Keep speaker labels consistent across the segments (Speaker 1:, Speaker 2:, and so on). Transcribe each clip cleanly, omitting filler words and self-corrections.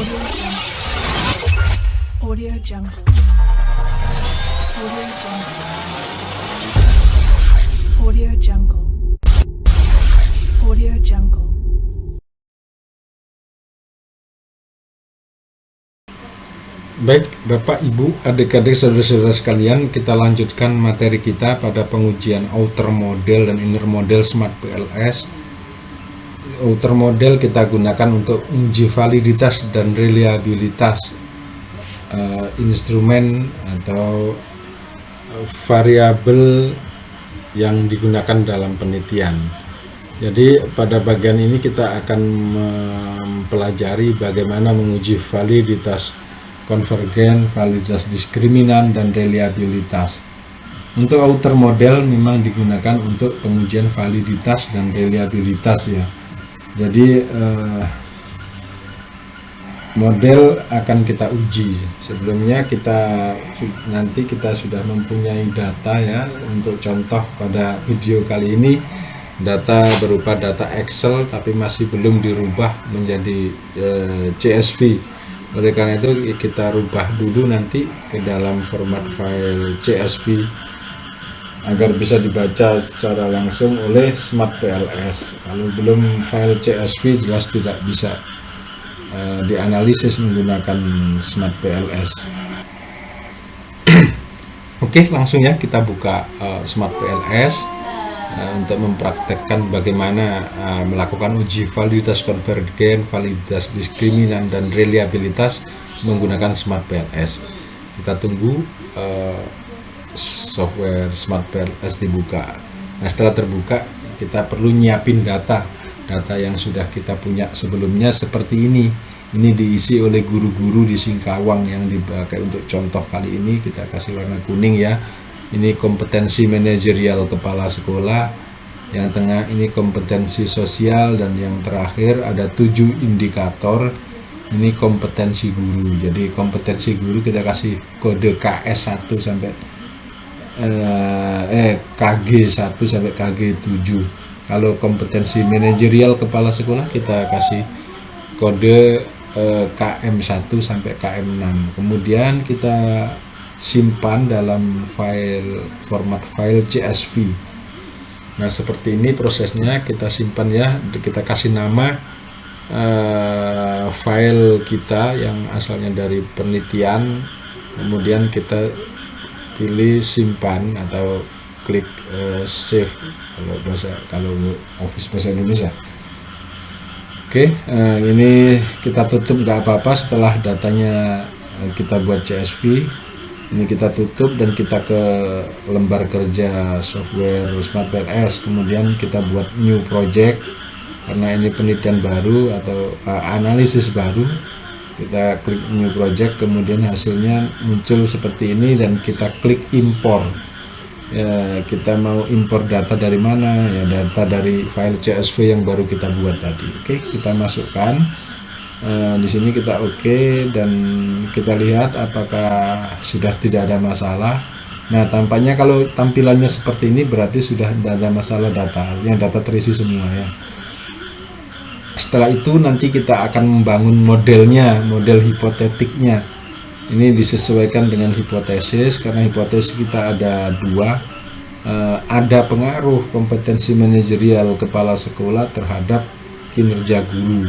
Speaker 1: Audio Jungle. Audio Jungle. Audio Jungle. Audio Jungle.
Speaker 2: Baik, Bapak, Ibu, adik-adik, saudara-saudara sekalian, kita lanjutkan materi kita pada pengujian outer model dan inner model Smart PLS. Outer model kita gunakan untuk uji validitas dan reliabilitas instrumen atau variabel yang digunakan dalam penelitian. Jadi pada bagian ini kita akan mempelajari bagaimana menguji validitas konvergen, validitas diskriminan, dan reliabilitas. Untuk outer model memang digunakan untuk pengujian validitas dan reliabilitas ya. Jadi model akan kita uji. Sebelumnya nanti kita sudah mempunyai data ya. Untuk contoh pada video kali ini data berupa data Excel tapi masih belum dirubah menjadi CSV. Oleh karena itu kita rubah dulu nanti ke dalam format file CSV agar bisa dibaca secara langsung oleh Smart PLS. Kalau belum file CSV jelas tidak bisa dianalisis menggunakan Smart PLS. Oke, langsung ya kita buka Smart PLS untuk mempraktekkan bagaimana melakukan uji validitas konvergen, validitas diskriminan, dan reliabilitas menggunakan Smart PLS. Kita tunggu software Smart PLS dibuka. Nah, setelah terbuka kita perlu nyiapin data yang sudah kita punya sebelumnya seperti ini. Ini diisi oleh guru-guru di Singkawang yang dipakai untuk contoh kali ini. Kita kasih warna kuning ya. Ini kompetensi manajerial kepala sekolah, yang tengah ini kompetensi sosial, dan yang terakhir ada 7 indikator. Ini kompetensi guru. Jadi kompetensi guru kita kasih kode KS1 sampai KG1 sampai KG7. Kalau kompetensi manajerial kepala sekolah kita kasih kode KM1 sampai KM6. Kemudian kita simpan dalam format file CSV. Nah, seperti ini prosesnya. Kita simpan ya, kita kasih nama file kita yang asalnya dari penelitian, kemudian kita pilih simpan atau klik save kalau Office bahasa Indonesia. Oke, ini kita tutup, nggak apa-apa. Setelah datanya kita buat CSV, ini kita tutup dan kita ke lembar kerja software Smart PLS. Kemudian kita buat new project karena ini penelitian baru atau analisis baru. Kita klik new project, kemudian hasilnya muncul seperti ini dan kita klik import. Ya, kita mau import data dari mana? Ya, data dari file CSV yang baru kita buat tadi. Oke, kita masukkan. Di sini kita oke, dan kita lihat apakah sudah tidak ada masalah. Nah, tampaknya kalau tampilannya seperti ini berarti sudah tidak ada masalah data. Artinya data terisi semua ya. Setelah itu nanti kita akan membangun modelnya, model hipotetiknya. Ini disesuaikan dengan hipotesis, karena hipotesis kita ada 2. Ada pengaruh kompetensi manajerial kepala sekolah terhadap kinerja guru.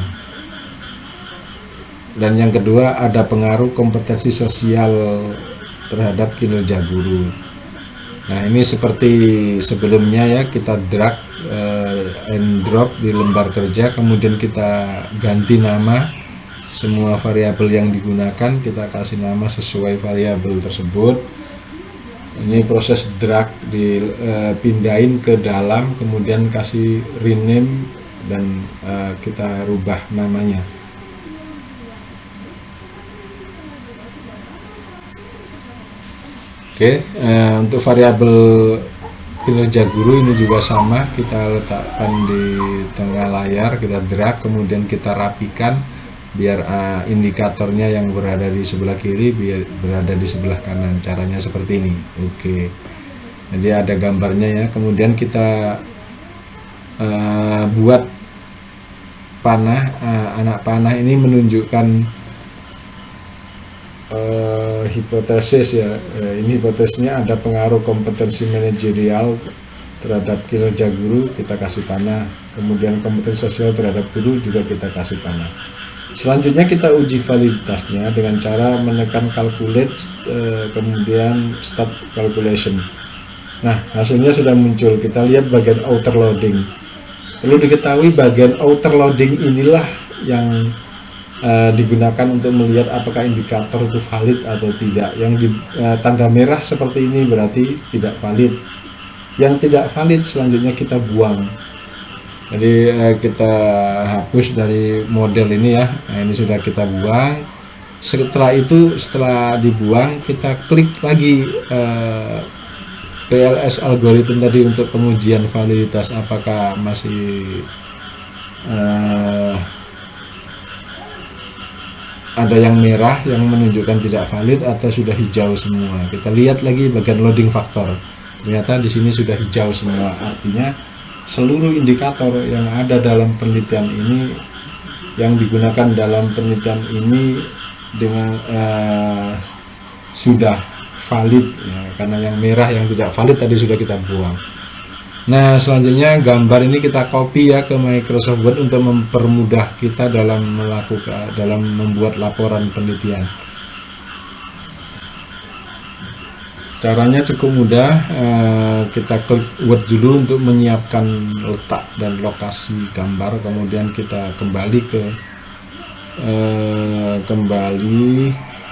Speaker 2: Dan yang kedua, ada pengaruh kompetensi sosial terhadap kinerja guru. Nah, ini seperti sebelumnya ya, kita drag and drop di lembar kerja, kemudian kita ganti nama semua variabel yang digunakan, kita kasih nama sesuai variabel tersebut. Ini proses drag, dipindahin ke dalam, kemudian kasih rename dan kita rubah namanya. Oke, untuk variabel kinerja guru ini juga sama, kita letakkan di tengah layar, kita drag, kemudian kita rapikan biar indikatornya yang berada di sebelah kiri biar berada di sebelah kanan. Caranya seperti ini. Oke, jadi ada gambarnya ya. Kemudian kita buat panah. Anak panah ini menunjukkan hipotesis ya. Ini hipotesisnya ada pengaruh kompetensi manajerial terhadap kinerja guru, kita kasih panah. Kemudian kompetensi sosial terhadap guru juga kita kasih panah. Selanjutnya kita uji validitasnya dengan cara menekan calculate, kemudian start calculation. Nah, hasilnya sudah muncul. Kita lihat bagian outer loading. Perlu diketahui bagian outer loading inilah yang digunakan untuk melihat apakah indikator itu valid atau tidak. Yang di tanda merah seperti ini berarti tidak valid. Yang tidak valid selanjutnya kita buang. Jadi kita hapus dari model ini ya. Nah, ini sudah kita buang. Setelah itu, setelah dibuang, kita klik lagi PLS algoritma tadi untuk pengujian validitas apakah masih ada yang merah yang menunjukkan tidak valid atau sudah hijau semua. Kita lihat lagi bagian loading factor. Ternyata di sini sudah hijau semua. Artinya seluruh indikator yang ada dalam penelitian ini, yang digunakan dalam penelitian ini dengan sudah valid ya, karena yang merah yang tidak valid tadi sudah kita buang. Nah, selanjutnya gambar ini kita copy ya ke Microsoft Word untuk mempermudah kita dalam membuat laporan penelitian. Caranya cukup mudah, kita klik Word dulu untuk menyiapkan letak dan lokasi gambar, kemudian kita kembali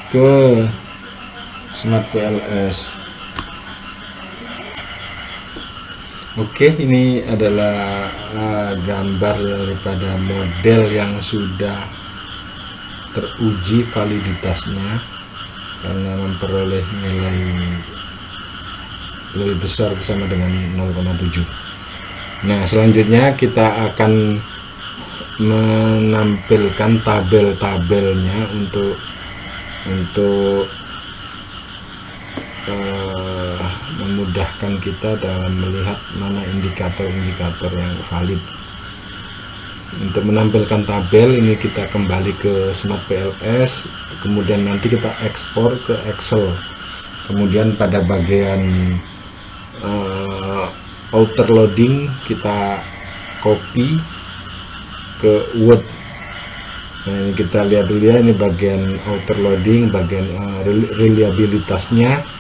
Speaker 2: ke Smart PLS. Oke, ini adalah gambar daripada model yang sudah teruji validitasnya karena memperoleh nilai lebih besar sama dengan 0,7. Nah, selanjutnya kita akan menampilkan tabel-tabelnya untuk memudahkan kita dalam melihat mana indikator-indikator yang valid. Untuk menampilkan tabel ini kita kembali ke Smart PLS, kemudian nanti kita ekspor ke Excel. Kemudian pada bagian outer loading kita copy ke Word. Nah, ini kita lihat dulu ya, ini bagian outer loading, bagian reliabilitasnya.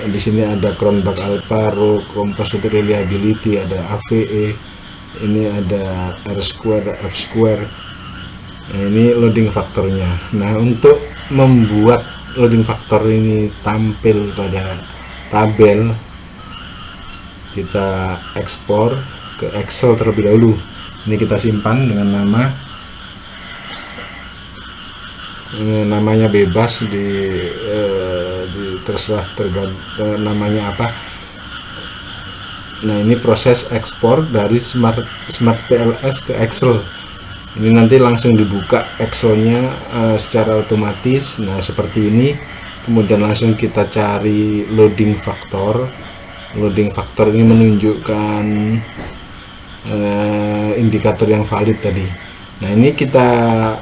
Speaker 2: Di sini ada Cronbach Alpha, Rho, Composite Reliability, ada AVE, ini ada R-square, F-square. Nah, ini loading faktornya. Nah, untuk membuat loading faktor ini tampil pada tabel, kita ekspor ke Excel terlebih dahulu. Ini kita simpan dengan namanya bebas, terserah namanya apa. Nah, ini proses ekspor dari Smart PLS ke Excel. Ini nanti langsung dibuka Excelnya secara otomatis. Nah, seperti ini. Kemudian langsung kita cari loading factor. Loading factor ini menunjukkan indikator yang valid tadi. Nah, ini kita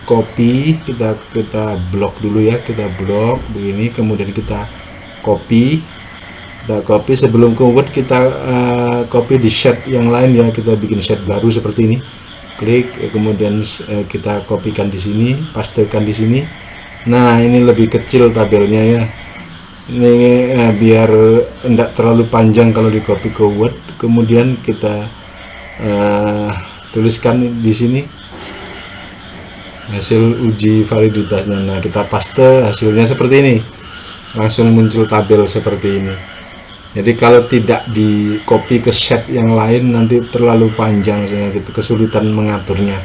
Speaker 2: copy, kita blok dulu ya, kita blok begini, kemudian kita copy sebelum ke Word kita copy di sheet yang lain ya, kita bikin sheet baru seperti ini, klik, kemudian kita kopikan di sini, pastekan di sini. Nah, ini lebih kecil tabelnya ya, ini biar tidak terlalu panjang kalau di copy ke Word. Kemudian kita tuliskan di sini hasil uji validitasnya. Nah, kita paste, hasilnya seperti ini, langsung muncul tabel seperti ini. Jadi kalau tidak di copy ke sheet yang lain nanti terlalu panjang sehingga kita kesulitan mengaturnya.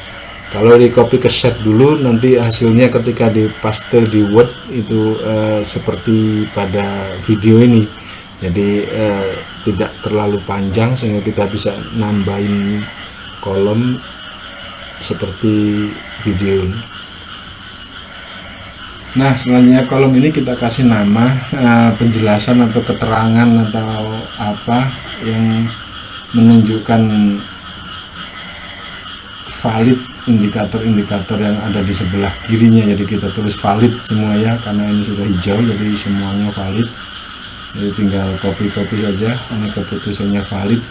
Speaker 2: Kalau di copy ke sheet dulu, nanti hasilnya ketika di paste di Word itu seperti pada video ini. Jadi tidak terlalu panjang sehingga kita bisa nambahin kolom seperti video ini. Nah, selanjutnya kolom ini kita kasih nama, penjelasan atau keterangan atau apa yang menunjukkan valid indikator-indikator yang ada di sebelah kirinya. Jadi kita tulis valid semua ya, karena ini sudah hijau jadi semuanya valid. Jadi tinggal copy saja, ini keputusannya valid.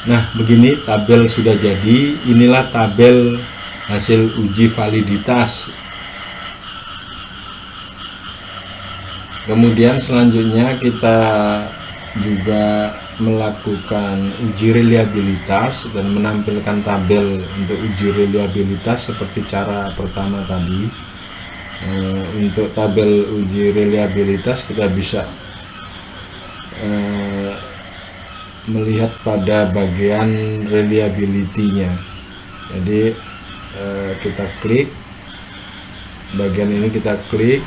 Speaker 2: Nah, begini tabel sudah jadi. Inilah tabel hasil uji validitas. Kemudian selanjutnya kita juga melakukan uji reliabilitas dan menampilkan tabel untuk uji reliabilitas seperti cara pertama tadi. Untuk tabel uji reliabilitas kita bisa melihat pada bagian reliability-nya. Jadi kita klik bagian ini, kita klik,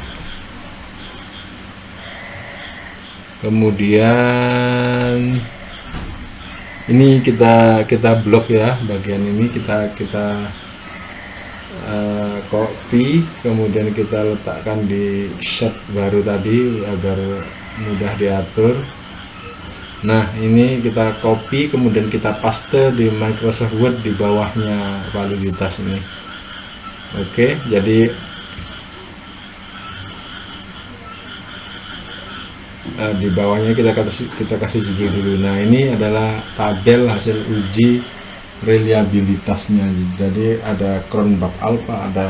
Speaker 2: kemudian ini kita blok ya, bagian ini kita copy, kemudian kita letakkan di sheet baru tadi agar mudah diatur. Nah, ini kita copy kemudian kita paste di Microsoft Word di bawahnya validitas ini. Oke, jadi di bawahnya kita kasih judul dulu. Nah, ini adalah tabel hasil uji reliabilitasnya. Jadi ada Cronbach Alpha, ada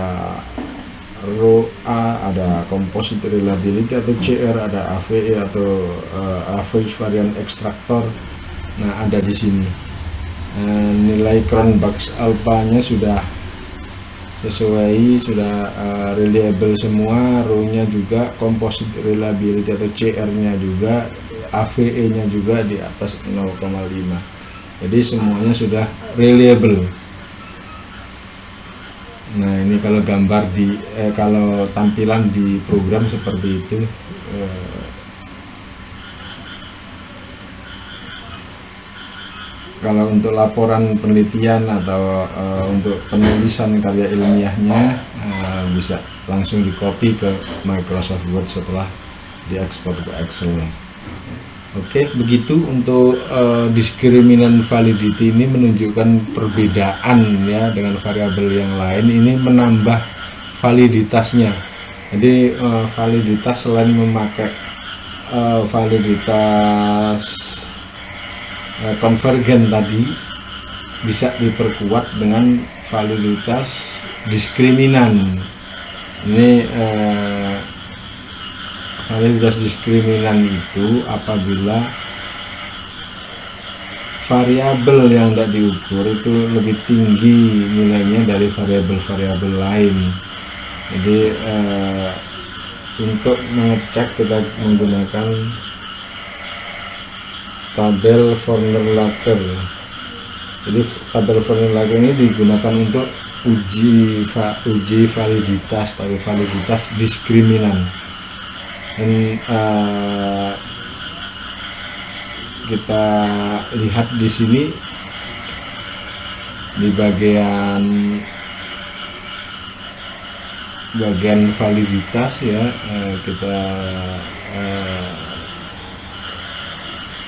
Speaker 2: row A, ada composite reliability atau CR, ada AVE atau average variant extractor. Nah, ada di sini nilai Cronbach Alpha-nya sudah sesuai, sudah reliable semua, row-nya juga, composite reliability atau CR-nya juga, AVE-nya juga di atas 0,5. Jadi semuanya sudah reliable. Nah, ini kalau gambar kalau tampilan di program seperti itu. Kalau untuk laporan penelitian atau untuk penulisan karya ilmiahnya bisa langsung di copy ke Microsoft Word setelah diekspor ke Excel. Oke, begitu untuk diskriminan validity ini menunjukkan perbedaan ya dengan variabel yang lain. Ini menambah validitasnya. Jadi validitas selain memakai validitas konvergen tadi, bisa diperkuat dengan validitas diskriminan. Ini validitas diskriminan itu apabila variabel yang tidak diukur itu lebih tinggi nilainya dari variabel-variabel lain. Jadi untuk mengecek kita menggunakan tabel Forner-Laker. Jadi tabel Forner-Laker ini digunakan untuk uji validitas, tapi validitas diskriminan. Dan kita lihat di sini di bagian validitas ya, kita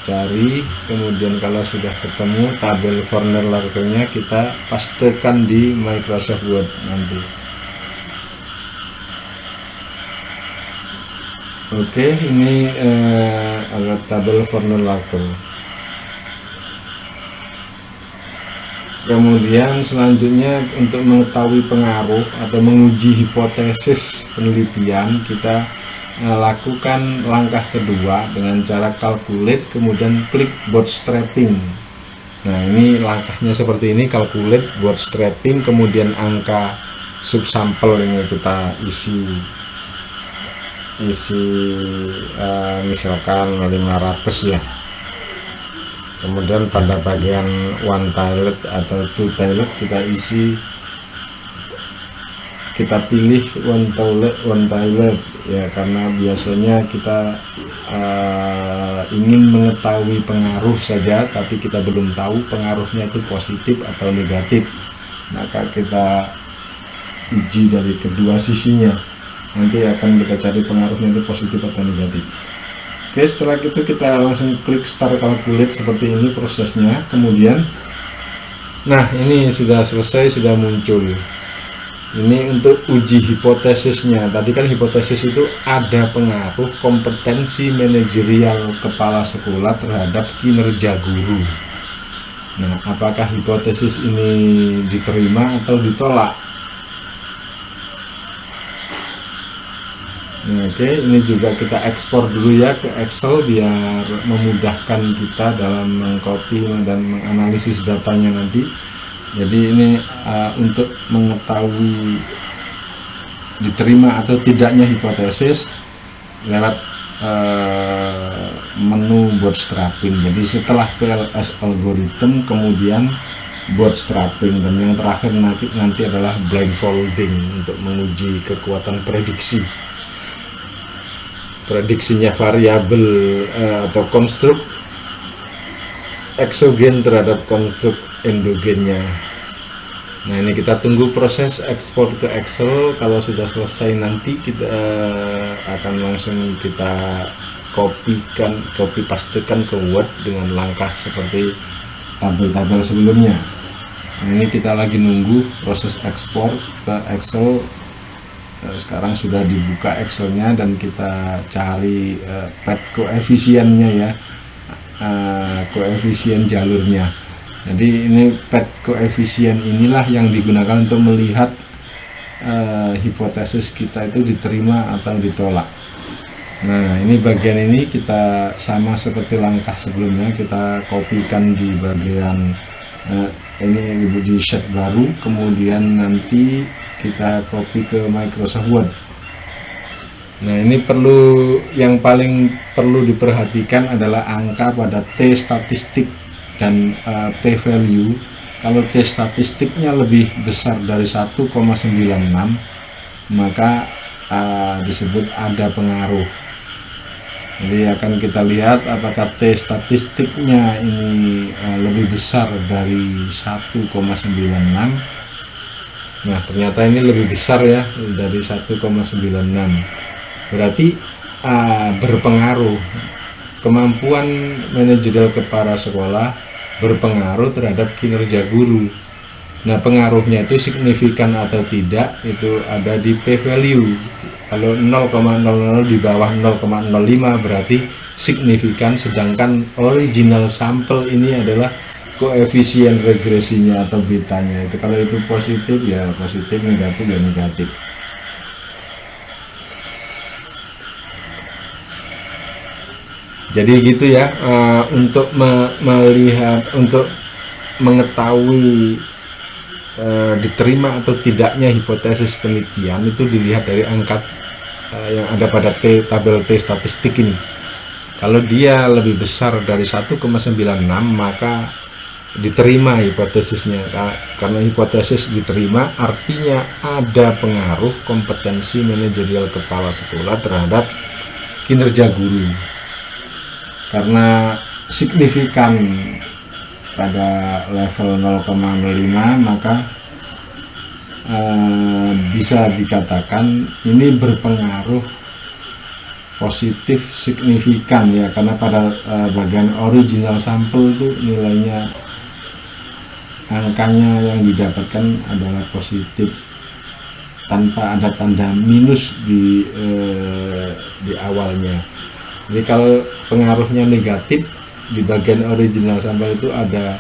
Speaker 2: cari, kemudian kalau sudah ketemu tabel Forner-Lakernya kita pastekan di Microsoft Word nanti. Oke, ini adalah tabel Forner-Laker. Kemudian selanjutnya untuk mengetahui pengaruh atau menguji hipotesis penelitian, kita lakukan langkah kedua dengan cara calculate, kemudian klik bootstrapping. Nah, ini langkahnya seperti ini, calculate, bootstrapping, kemudian angka subsampel ini kita isi misalkan 500 ya. Kemudian pada bagian one tiled atau two tiled kita pilih one tiled ya, karena biasanya kita ingin mengetahui pengaruh saja tapi kita belum tahu pengaruhnya itu positif atau negatif, maka kita uji dari kedua sisinya. Nanti akan kita cari pengaruhnya itu positif atau negatif. Oke, setelah itu kita langsung klik start calculate seperti ini prosesnya. Kemudian, nah ini sudah selesai, sudah muncul. Ini untuk uji hipotesisnya. Tadi kan hipotesis itu ada pengaruh kompetensi manajerial kepala sekolah terhadap kinerja guru. Nah, apakah hipotesis ini diterima atau ditolak? Nah, oke, ini juga kita ekspor dulu ya ke Excel biar memudahkan kita dalam mengcopy dan menganalisis datanya nanti. Jadi ini untuk mengetahui diterima atau tidaknya hipotesis lewat menu bootstrapping. Jadi setelah PLS algorithm kemudian bootstrapping, dan yang terakhir nanti adalah blindfolding untuk menguji kekuatan prediksinya variabel atau konstruk eksogen terhadap konstruk endogennya. Nah, ini kita tunggu proses ekspor ke Excel. Kalau sudah selesai nanti kita akan langsung kita copy pastekan ke Word dengan langkah seperti tabel-tabel sebelumnya. Nah, ini kita lagi nunggu proses ekspor ke Excel. Sekarang sudah dibuka Excelnya dan kita cari path koefisiennya ya, koefisien jalurnya. Jadi ini path koefisien inilah yang digunakan untuk melihat hipotesis kita itu diterima atau ditolak. Nah, ini bagian ini kita sama seperti langkah sebelumnya, kita kopikan di bagian ini di sheet baru, kemudian nanti kita copy ke Microsoft Word. Nah, ini yang paling perlu diperhatikan adalah angka pada T statistik dan P value. Kalau T statistiknya lebih besar dari 1,96 maka disebut ada pengaruh. Jadi akan kita lihat apakah T statistiknya ini lebih besar dari 1,96. Nah, ternyata ini lebih besar ya dari 1,96. Berarti berpengaruh. Kemampuan manajerial kepala sekolah berpengaruh terhadap kinerja guru. Nah, pengaruhnya itu signifikan atau tidak itu ada di P value. Kalau 0,00 di bawah 0,05 berarti signifikan, sedangkan original sampel ini adalah koefisien regresinya atau betanya. Itu kalau itu positif ya positif, negatif ya negatif. Jadi gitu ya, untuk melihat, untuk mengetahui diterima atau tidaknya hipotesis penelitian itu dilihat dari angka yang ada pada tabel T statistik ini. Kalau dia lebih besar dari 1,96 maka diterima hipotesisnya. Karena hipotesis diterima artinya ada pengaruh kompetensi manajerial kepala sekolah terhadap kinerja guru. Karena signifikan pada level 0,05 maka bisa dikatakan ini berpengaruh positif signifikan ya, karena pada bagian original sampel itu nilainya, angkanya yang didapatkan adalah positif tanpa ada tanda minus di awalnya. Jadi kalau pengaruhnya negatif di bagian original sampel itu ada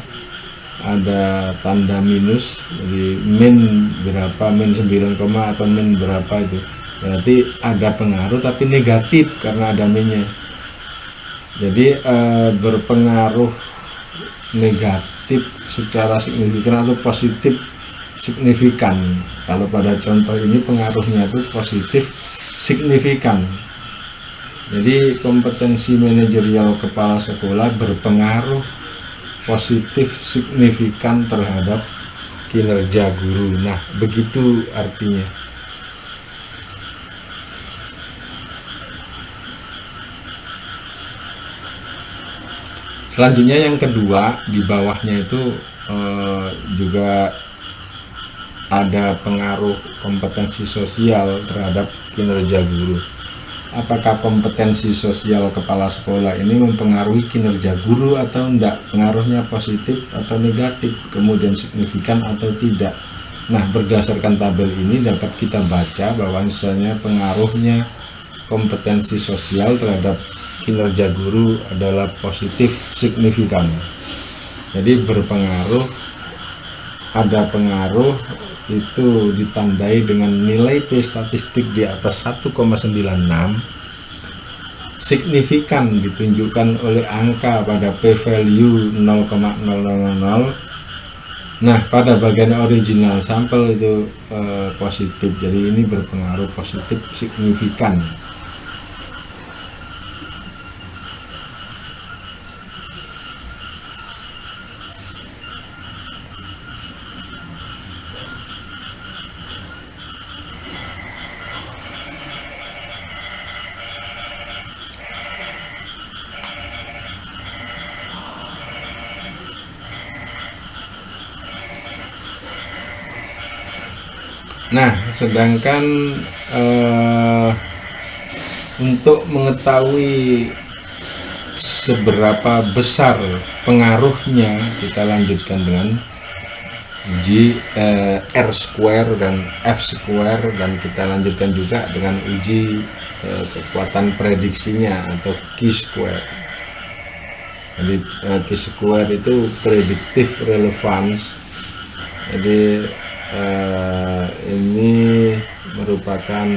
Speaker 2: tanda minus, jadi min berapa, min 9, atau min berapa, itu berarti ada pengaruh tapi negatif karena ada minnya. Jadi berpengaruh negatif secara signifikan atau positif signifikan. Kalau pada contoh ini pengaruhnya itu positif signifikan. Jadi kompetensi manajerial kepala sekolah berpengaruh positif signifikan terhadap kinerja guru. Nah, begitu artinya. Selanjutnya yang kedua di bawahnya itu juga ada pengaruh kompetensi sosial terhadap kinerja guru. Apakah kompetensi sosial kepala sekolah ini mempengaruhi kinerja guru atau enggak? Pengaruhnya positif atau negatif, kemudian signifikan atau tidak? Nah, berdasarkan tabel ini dapat kita baca bahwa misalnya pengaruhnya kompetensi sosial terhadap kinerja guru adalah positif signifikan. Jadi berpengaruh, ada pengaruh itu ditandai dengan nilai T statistik di atas 1,96, signifikan ditunjukkan oleh angka pada p-value 0,0000. Nah, pada bagian original sampel itu positif, jadi ini berpengaruh positif signifikan. Nah, sedangkan untuk mengetahui seberapa besar pengaruhnya, kita lanjutkan dengan R square dan F square, dan kita lanjutkan juga dengan uji kekuatan prediksinya atau Q square. Jadi Q square itu predictive relevance. Jadi ini merupakan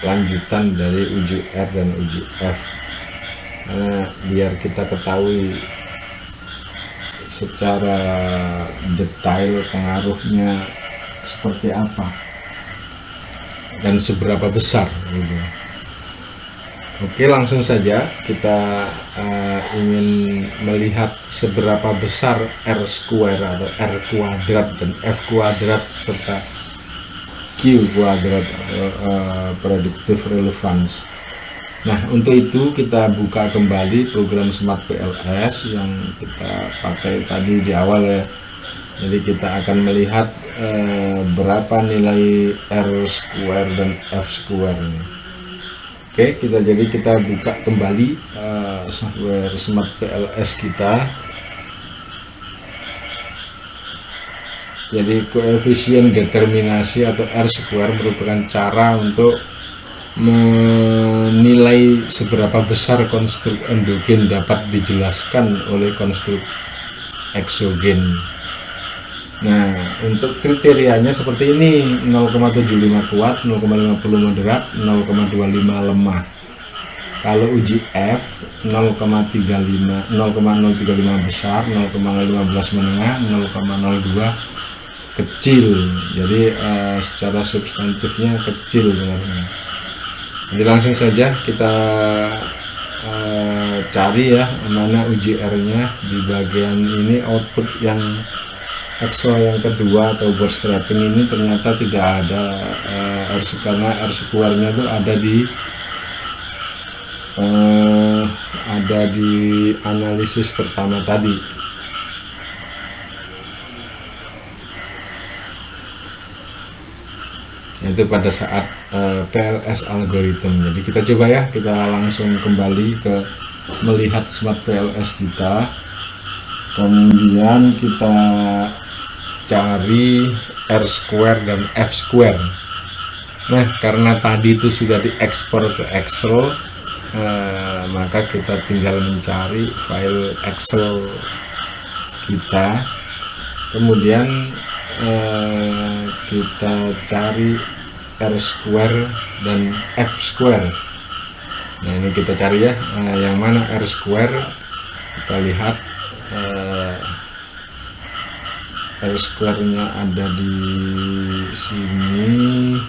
Speaker 2: lanjutan dari uji R dan uji F, karena biar kita ketahui secara detail pengaruhnya seperti apa dan seberapa besar gitu. Oke, langsung saja kita ingin melihat seberapa besar R square atau R kuadrat dan F kuadrat serta Q kuadrat atau predictive relevance. Nah, untuk itu kita buka kembali program Smart PLS yang kita pakai tadi di awal ya. Jadi kita akan melihat berapa nilai R square dan F square ini. Oke, kita buka kembali software Smart PLS kita. Jadi koefisien determinasi atau R square merupakan cara untuk menilai seberapa besar konstruk endogen dapat dijelaskan oleh konstruk eksogen. Nah, untuk kriterianya seperti ini: 0,75 kuat, 0,50 moderat, 0,25 lemah. Kalau uji F 0,35 besar, 0,15 menengah, 0,02 kecil. Jadi secara substantifnya kecil sebenarnya. Jadi langsung saja kita cari ya mana uji R-nya. Di bagian ini output yang Excel yang kedua atau bootstrapping ini ternyata tidak ada R, karena R square-nya itu ada di analisis pertama tadi. Itu pada saat PLS algorithm. Jadi kita coba ya, kita langsung kembali ke melihat Smart PLS kita, kemudian kita cari R square dan F square. Nah, karena tadi itu sudah diekspor ke Excel, maka kita tinggal mencari file Excel kita, kemudian kita cari R square dan F square. Nah, ini kita cari ya, yang mana R square. Kita lihat R square-nya ada di sini,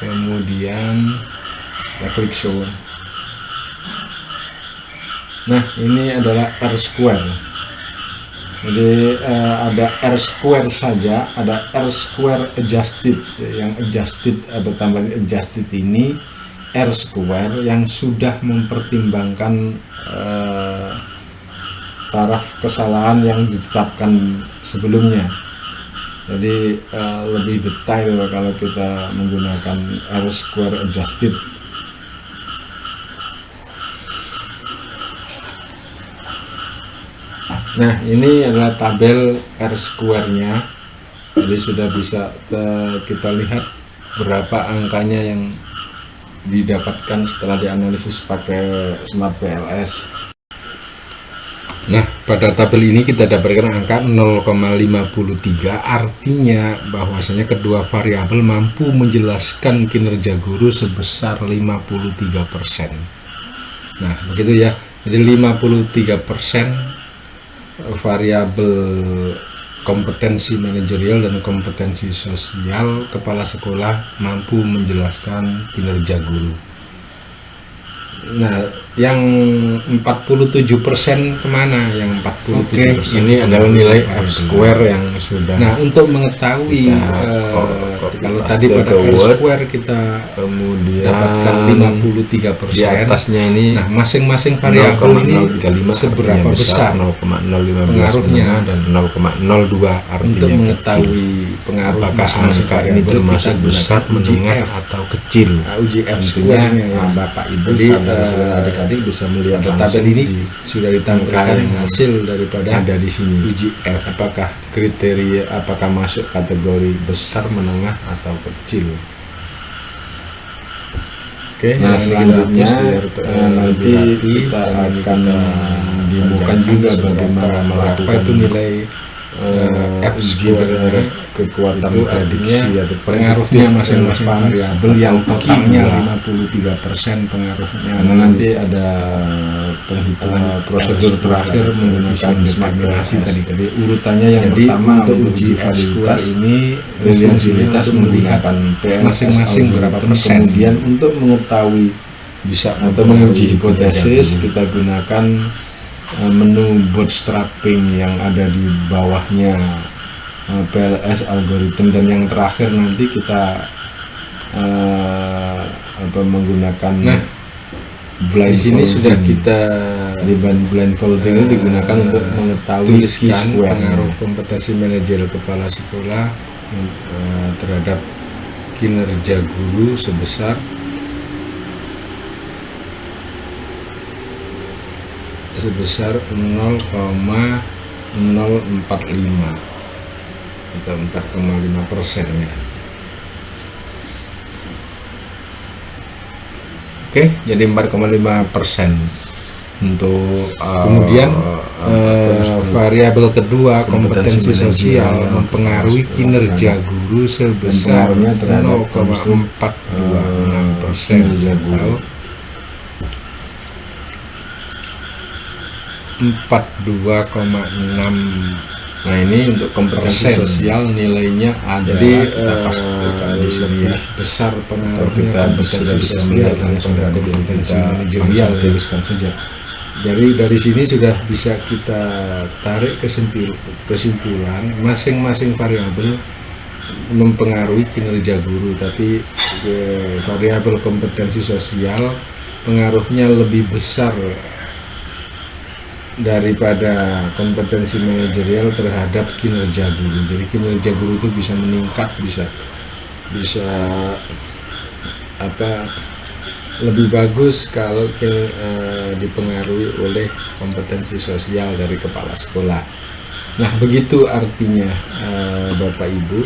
Speaker 2: kemudian kita klik show. Nah, ini adalah R square. Jadi ada R square saja, ada R square adjusted. Yang adjusted atau tambahan adjusted ini R square yang sudah mempertimbangkan taraf kesalahan yang ditetapkan sebelumnya. Jadi lebih detail kalau kita menggunakan R-square adjusted. Nah, ini adalah tabel R-square-nya. Jadi sudah bisa kita lihat berapa angkanya yang didapatkan setelah dianalisis pakai Smart PLS. Nah, pada tabel ini kita dapatkan angka 0,53, artinya bahwasanya kedua variabel mampu menjelaskan kinerja guru sebesar 53%. Nah, begitu ya. Jadi 53% variabel kompetensi manajerial dan kompetensi sosial kepala sekolah mampu menjelaskan kinerja guru. Nah, yang 47% kemana? Yang 47% ini adalah nilai F-square yang sudah. Nah, untuk mengetahui kalau tadi pada R-square kita kemudian dapatkan 53%, di atasnya ini. Nah, masing-masing variabel ini seberapa besar 0,015 pengaruhnya dan 0,02 artinya untuk mengetahui pengaruh masing-masing ini termasuk besar, menengah atau kecil. Uji F-square ya, Bapak Ibu adik-adik bisa melihat tabel ini sudah ditampilkan hasil daripada ada di sini uji F, apakah kriteria, apakah masuk kategori besar, menengah atau kecil. Oke, nah selanjutnya nanti kita akan dimukan juga bagaimana melakukan itu nilai F-square, kekuatan prediksi atau pengaruhnya masing-masing variabel yang totalnya 53% pengaruhnya. Karena nanti ada penghitungan prosedur terakhir menggunakan determinasi tadi urutannya yang pertama untuk uji F-square ini reliabilitas menggunakan masing-masing berapa persen. Kemudian untuk mengetahui bisa atau menguji hipotesis kita gunakan menu bootstrapping yang ada di bawahnya PLS algoritma, dan yang terakhir nanti kita menggunakan blind. Di sini sudah kita di blindfolding itu digunakan untuk mengetahui pengaruh kompetensi manajer kepala sekolah terhadap kinerja guru sebesar 0,045 atau 4,5% ya. Oke, jadi 4,5% untuk kemudian variabel kedua kompetensi sosial mempengaruhi kinerja guru sebesar 0,426% atau 42,6. Nah, ini untuk kompetensi sosial nilainya ada. Jadi kita pastikan di sini besar pengaruhnya kompetensi sosial dan kompetensi manajerial, tuliskan saja. Jadi dari sini sudah bisa kita tarik kesimpulan masing-masing variabel mempengaruhi kinerja guru, tapi variabel kompetensi sosial pengaruhnya lebih besar daripada kompetensi manajerial terhadap kinerja guru. Jadi kinerja guru itu bisa meningkat, bisa lebih bagus kalau dipengaruhi oleh kompetensi sosial dari kepala sekolah. Nah, begitu artinya Bapak Ibu.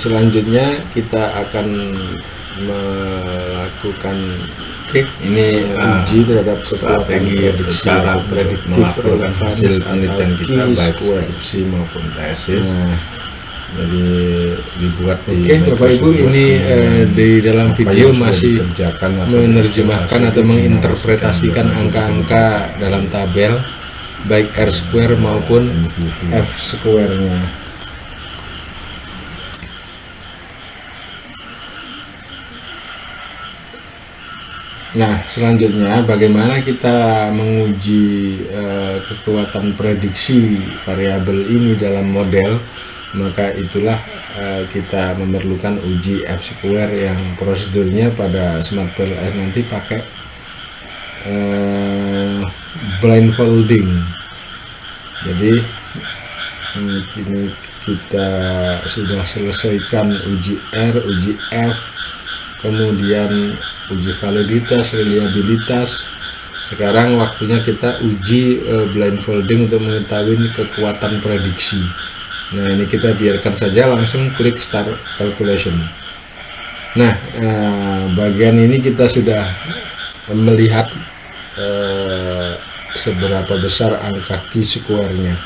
Speaker 2: Selanjutnya kita akan melakukan ini uji terhadap strategi cara prediktif melakukan hasil penelitian kita baik skripsi maupun tesis. Jadi dibuat di
Speaker 3: Bapak Ibu, ini di dalam video masih
Speaker 2: menerjemahkan atau menginterpretasikan angka-angka dalam tabel baik R-square maupun F-square-nya. Nah, selanjutnya bagaimana kita menguji kekuatan prediksi variabel ini dalam model. Maka itulah kita memerlukan uji F-square yang prosedurnya pada Smart PLS nanti pakai blindfolding. Jadi Kini kita sudah selesaikan uji R, uji F, kemudian uji validitas, reliabilitas. Sekarang waktunya kita uji blindfolding untuk mengetahui kekuatan prediksi. Nah, ini kita biarkan saja, langsung klik start calculation. Nah, bagian ini kita sudah melihat seberapa besar angka chi-square-nya.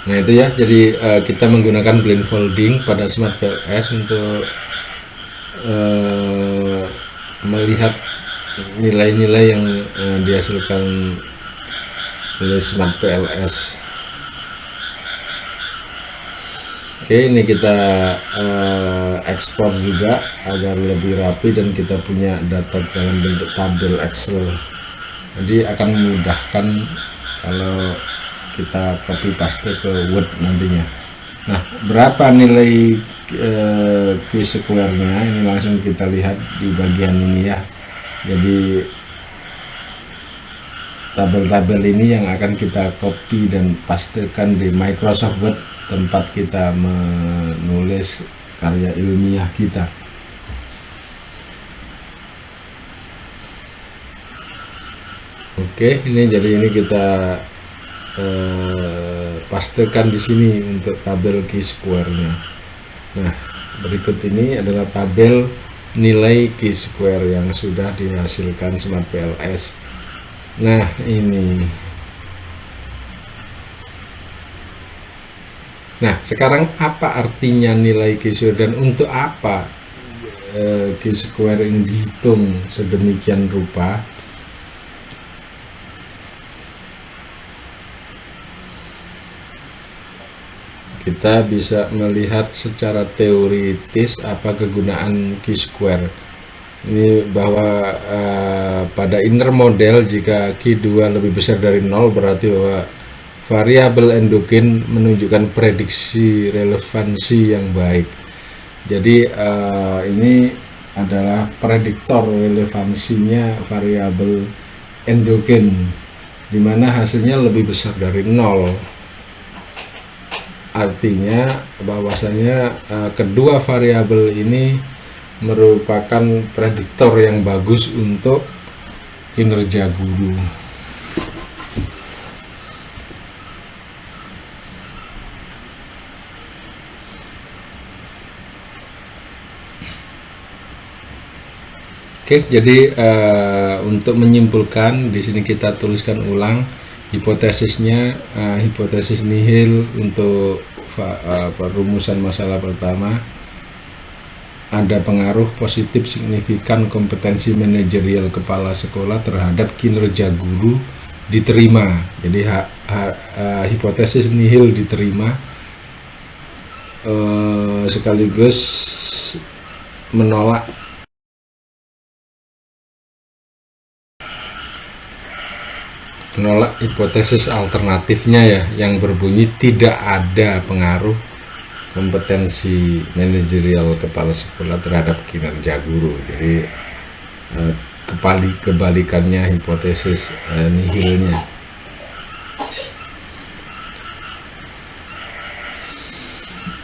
Speaker 2: Nah itu ya, jadi kita menggunakan blindfolding pada Smart PLS untuk melihat nilai-nilai yang dihasilkan oleh Smart PLS. Oke, ini kita ekspor juga agar lebih rapi dan kita punya data dalam bentuk tabel Excel. Jadi akan memudahkan kalau kita copy paste ke Word nantinya. Nah, berapa nilai chi-square-nya? Ini langsung kita lihat di bagian ini ya. Jadi tabel-tabel ini yang akan kita copy dan pastekan di Microsoft Word tempat kita menulis karya ilmiah kita. Oke, ini jadi ini kita pastekan di sini untuk tabel chi-square-nya. Nah, berikut ini adalah tabel nilai chi-square yang sudah dihasilkan Smart PLS. Nah, ini. Nah, sekarang apa artinya nilai chi-square dan untuk apa chi-square ini dihitung sedemikian rupa? Kita bisa melihat secara teoritis apa kegunaan chi-square. Ini bahwa pada inner model jika Q2 lebih besar dari 0 berarti bahwa variabel endogen menunjukkan prediksi relevansi yang baik. Jadi ini adalah prediktor relevansinya variabel endogen di mana hasilnya lebih besar dari 0. Artinya bahwasanya kedua variabel ini merupakan prediktor yang bagus untuk kinerja guru. Oke, jadi untuk menyimpulkan di sini kita tuliskan ulang hipotesisnya, hipotesis nihil untuk perumusan masalah pertama. Ada pengaruh positif signifikan kompetensi manajerial kepala sekolah terhadap kinerja guru diterima. Jadi hipotesis nihil diterima, sekaligus menolak hipotesis alternatifnya ya, yang berbunyi tidak ada pengaruh kompetensi manajerial kepala sekolah terhadap kinerja guru. Jadi kebalikannya hipotesis nihilnya.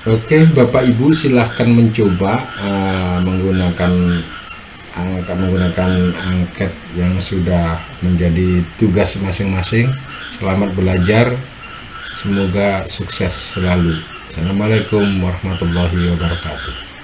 Speaker 2: Oke, Bapak Ibu silahkan mencoba menggunakan angket yang sudah menjadi tugas masing-masing. Selamat belajar, semoga sukses selalu. Assalamualaikum warahmatullahi wabarakatuh.